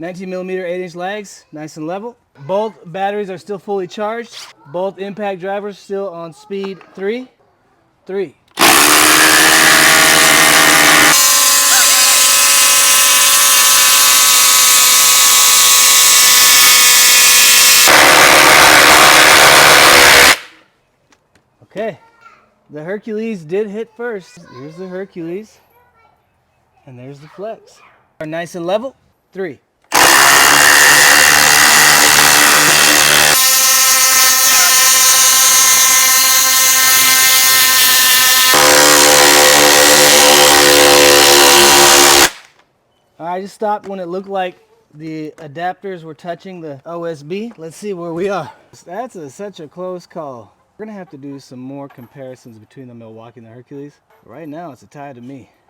19mm 8-inch lags, nice and level. Both batteries are still fully charged. Both impact drivers still on speed 3. Okay, the Hercules did hit first. Here's the Hercules, and there's the Flex. Are nice and level, 3. I just stopped when it looked like the adapters were touching the OSB. Let's see where we are. That's such a close call. We're gonna have to do some more comparisons between the Milwaukee and the Hercules. Right now, it's a tie to me.